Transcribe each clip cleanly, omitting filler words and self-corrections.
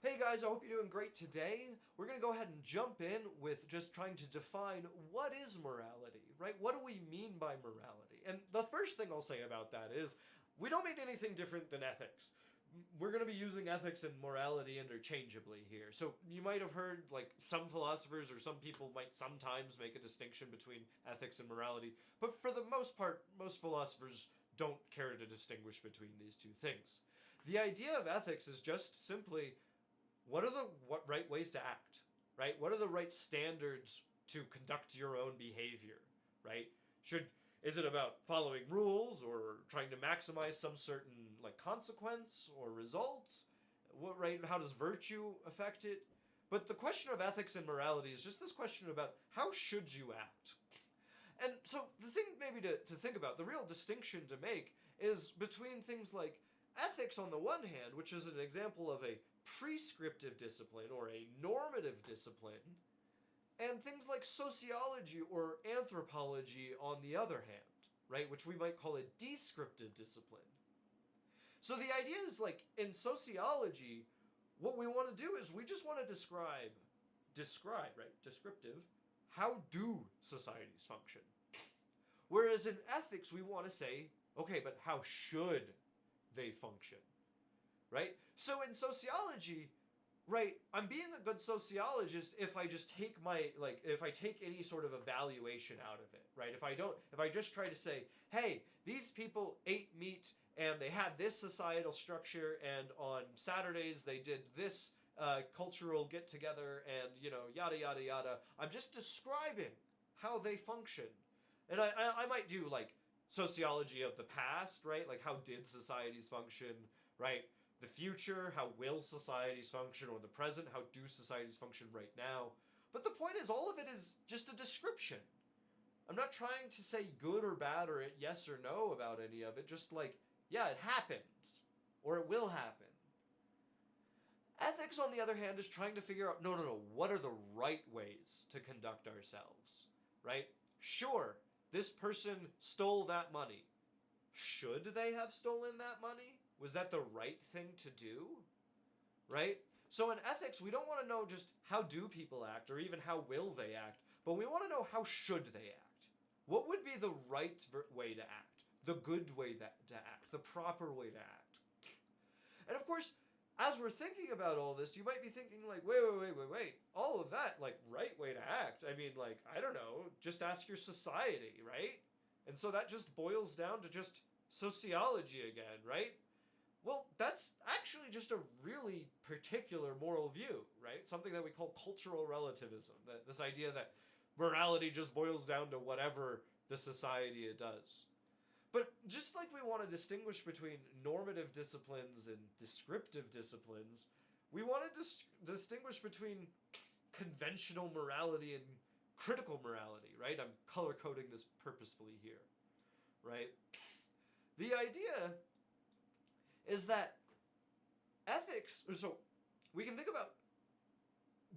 Hey guys, I hope you're doing great today. We're going to go ahead and jump in with just trying to define what is morality, right? What do we mean by morality? And the first thing I'll say about that is we don't mean anything different than ethics. We're going to be using ethics and morality interchangeably here. So you might have heard like some philosophers or some people might sometimes make a distinction between ethics and morality, but for the most part, most philosophers don't care to distinguish between these two things. The idea of ethics is just simply what are the right ways to act, right? What are the right standards to conduct your own behavior, right? Is it about following rules or trying to maximize some certain like consequence or result? What, right? How does virtue affect it? But the question of ethics and morality is just this question about how should you act? And so the thing maybe to think about, the real distinction to make is between things like ethics on the one hand, which is an example of a prescriptive discipline or a normative discipline, and things like sociology or anthropology on the other hand, right, which we might call a descriptive discipline. So the idea is like in sociology, what we want to do is we just want to describe, right, descriptive, how do societies function? Whereas in ethics, we want to say, okay, but how should they function? Right? So in sociology, right, I'm being a good sociologist if I just take if I take any sort of evaluation out of it, right? If I just try to say, hey, these people ate meat and they had this societal structure and on Saturdays they did this cultural get together and, yada, yada, yada. I'm just describing how they function. And I might do like sociology of the past, right? Like how did societies function, right? The future, how will societies function, or the present, how do societies function right now. But the point is, all of it is just a description. I'm not trying to say good or bad or yes or no about any of it, just like, yeah, it happened, or it will happen. Ethics, on the other hand, is trying to figure out, no, what are the right ways to conduct ourselves, right? Sure, this person stole that money. Should they have stolen that money? Was that the right thing to do? Right? So in ethics, we don't want to know just how do people act or even how will they act, but we want to know how should they act. What would be the right way to act? The good way to act? The proper way to act? And of course, as we're thinking about all this, you might be thinking like, wait. All of that, like, right way to act. I mean, like, I don't know, just ask your society, right? And so that just boils down to just sociology again, right? Well, that's actually just a really particular moral view, right? Something that we call cultural relativism. That this idea that morality just boils down to whatever the society it does. But just like we want to distinguish between normative disciplines and descriptive disciplines, we want to distinguish between conventional morality and critical morality, right? I'm color coding this purposefully here, right? The idea is that so we can think about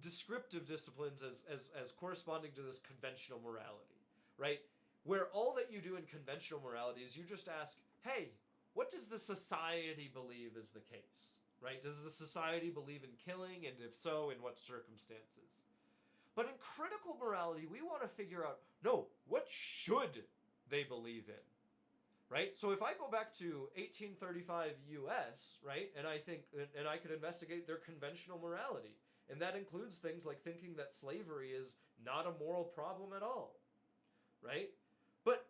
descriptive disciplines as corresponding to this conventional morality, right? Where all that you do in conventional morality is you just ask, hey, what does the society believe is the case, right? Does the society believe in killing, and if so, in what circumstances? But in critical morality, we want to figure out, no, what should they believe in? Right? So if I go back to 1835 US, right, and I could investigate their conventional morality, and that includes things like thinking that slavery is not a moral problem at all, right? But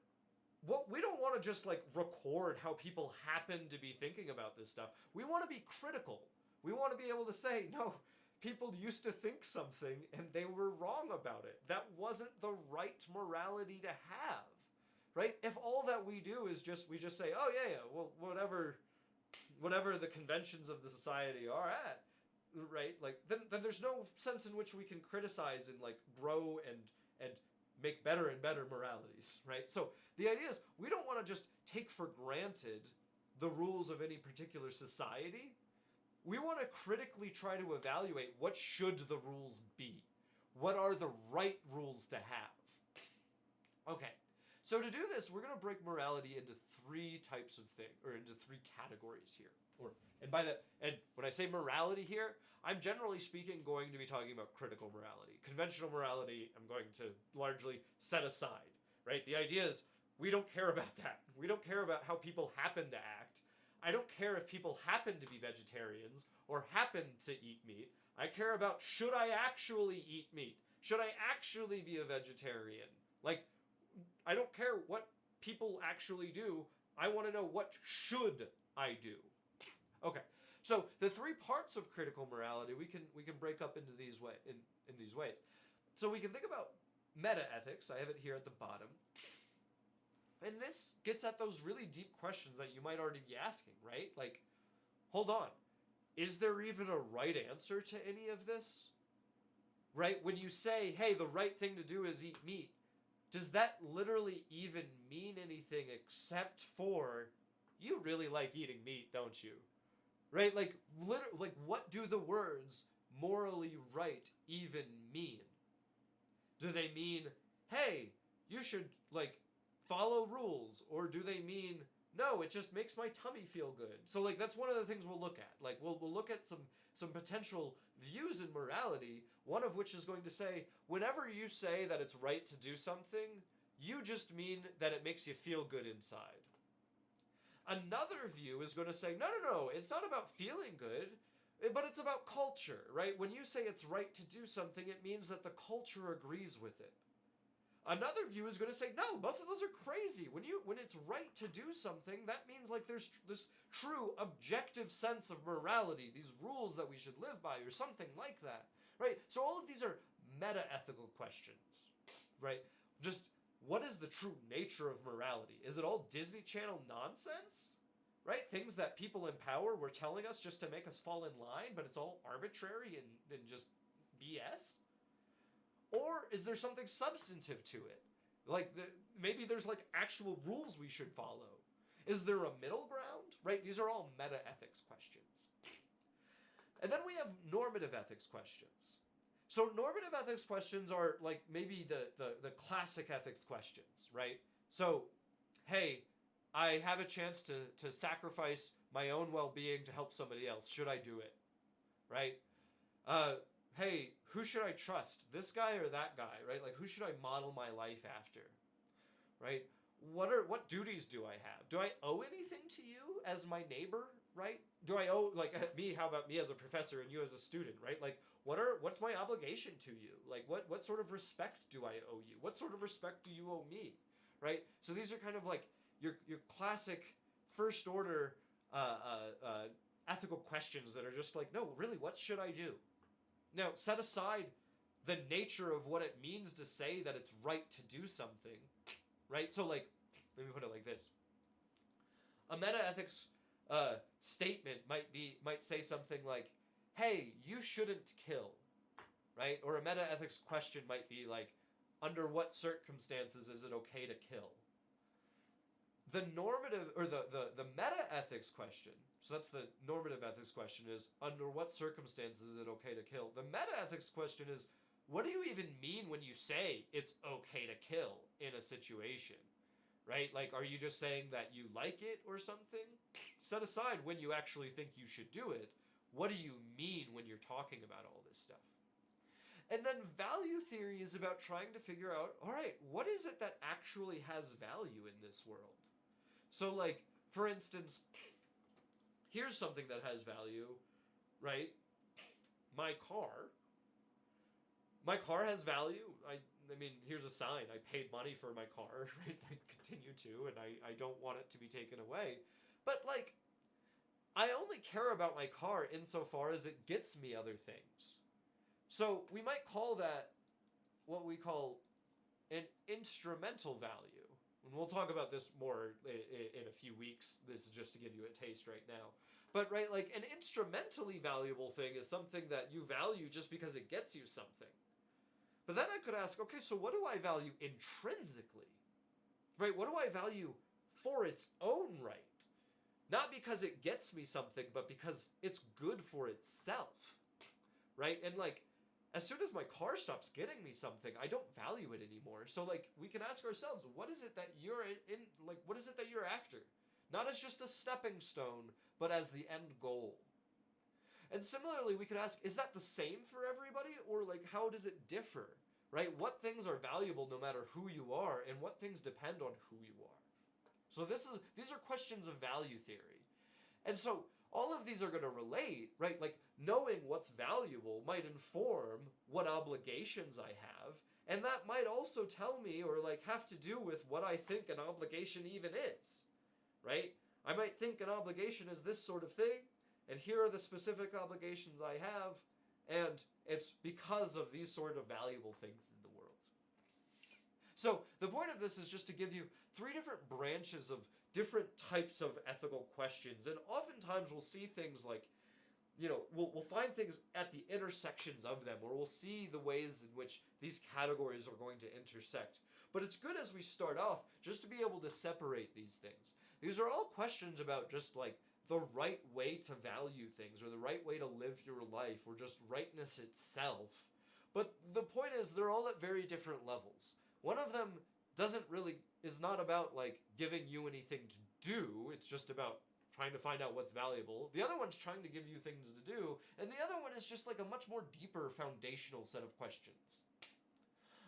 what we don't want to just like record how people happen to be thinking about this stuff. We want to be critical. We want to be able to say, no, people used to think something and they were wrong about it. That wasn't the right morality to have. Right? If all that we do is we just say, oh yeah, well, whatever the conventions of the society are at, right? Like then there's no sense in which we can criticize and like grow and make better and better moralities, right? So the idea is we don't want to just take for granted the rules of any particular society. We want to critically try to evaluate what should the rules be. What are the right rules to have? Okay. So to do this, we're going to break morality into three types of things, or into three categories here. And when I say morality here, I'm generally speaking going to be talking about critical morality. Conventional morality, I'm going to largely set aside, right? The idea is we don't care about that. We don't care about how people happen to act. I don't care if people happen to be vegetarians or happen to eat meat. I care about, should I actually eat meat? Should I actually be a vegetarian? Like, I don't care what people actually do. I want to know, what should I do? Okay, so the three parts of critical morality we can break up into these in these ways. So we can think about meta ethics. I have it here at the bottom, and this gets at those really deep questions that you might already be asking, right? Like, hold on, is there even a right answer to any of this? Right? When you say, hey, the right thing to do is eat meat, does that literally even mean anything except for you really like eating meat, don't you? Right? Like, what do the words morally right even mean? Do they mean, hey, you should, like, follow rules? Or do they mean, no, it just makes my tummy feel good? So, like, that's one of the things we'll look at. Like, we'll look at some potential views in morality, one of which is going to say, whenever you say that it's right to do something, you just mean that it makes you feel good inside. Another view is going to say, no, it's not about feeling good, but it's about culture, right? When you say it's right to do something, it means that the culture agrees with it. Another view is going to say, no, both of those are crazy. When it's right to do something, that means like there's this true objective sense of morality, these rules that we should live by, or something like that, right? So all of these are meta-ethical questions, right? Just, what is the true nature of morality? Is it all Disney Channel nonsense? Right? Things that people in power were telling us just to make us fall in line, but it's all arbitrary and just BS? Or is there something substantive to it? Like, maybe there's like actual rules we should follow. Is there a middle ground? Right? These are all meta-ethics questions. And then we have normative ethics questions. So normative ethics questions are like maybe the classic ethics questions, right? So, hey, I have a chance to sacrifice my own well-being to help somebody else. Should I do it? Right? Hey, who should I trust? This guy or that guy, right? Like, who should I model my life after? Right? What duties do I have? Do I owe anything to you as my neighbor, right? Do I owe, like, me, how about me as a professor and you as a student, right? Like, what's my obligation to you? Like, what sort of respect do I owe you? What sort of respect do you owe me? Right? So these are kind of like your classic first order ethical questions that are just like, no, really, what should I do? Now, set aside the nature of what it means to say that it's right to do something, right? So, like, let me put it like this. A meta-ethics statement might say something like, hey, you shouldn't kill, right? Or a meta-ethics question might be like, under what circumstances is it okay to kill? The normative, or the meta-ethics question, so that's the normative ethics question, is under what circumstances is it okay to kill? The meta-ethics question is, what do you even mean when you say it's okay to kill in a situation? Right? Like, are you just saying that you like it or something? Set aside when you actually think you should do it. What do you mean when you're talking about all this stuff? And then value theory is about trying to figure out, all right, what is it that actually has value in this world? So, like, for instance, here's something that has value, right? My car. My car has value. I mean, here's a sign. I paid money for my car, right? I continue to, and I don't want it to be taken away. But, like, I only care about my car insofar as it gets me other things. So we might call that what we call an instrumental value. And we'll talk about this more in a few weeks. This is just to give you a taste right now. But, right, like, an instrumentally valuable thing is something that you value just because it gets you something. But then I could ask, okay, so what do I value intrinsically? Right, what do I value for its own right? Not because it gets me something, but because it's good for itself. Right, and, like, as soon as my car stops getting me something, I don't value it anymore. So like we can ask ourselves, what is it that you're in like what is it that you're after? Not as just a stepping stone, but as the end goal. And similarly, we could ask, is that the same for everybody, or like how does it differ? Right? What things are valuable no matter who you are, and what things depend on who you are? So these are questions of value theory. And so all of these are going to relate, right? Like knowing what's valuable might inform what obligations I have, and that might also tell me or like have to do with what I think an obligation even is, right? I might think an obligation is this sort of thing, and here are the specific obligations I have, and it's because of these sort of valuable things in the world. So the point of this is just to give you 3 different branches of different types of ethical questions, and oftentimes we'll see things like, we'll find things at the intersections of them, or we'll see the ways in which these categories are going to intersect. But it's good as we start off just to be able to separate these things. These are all questions about just like the right way to value things, or the right way to live your life, or just rightness itself. But the point is, they're all at very different levels. One of them is not about like giving you anything to do, it's just about trying to find out what's valuable. The other one's trying to give you things to do, and the other one is just like a much more deeper foundational set of questions.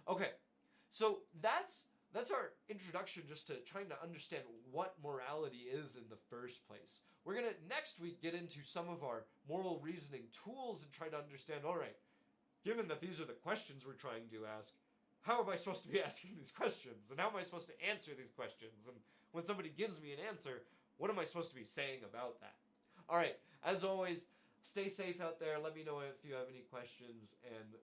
Okay, so that's our introduction just to trying to understand what morality is in the first place. We're gonna next week get into some of our moral reasoning tools and try to understand, all right, given that these are the questions we're trying to ask, how am I supposed to be asking these questions? And how am I supposed to answer these questions? And when somebody gives me an answer, what am I supposed to be saying about that? All right, as always, stay safe out there. Let me know if you have any questions, and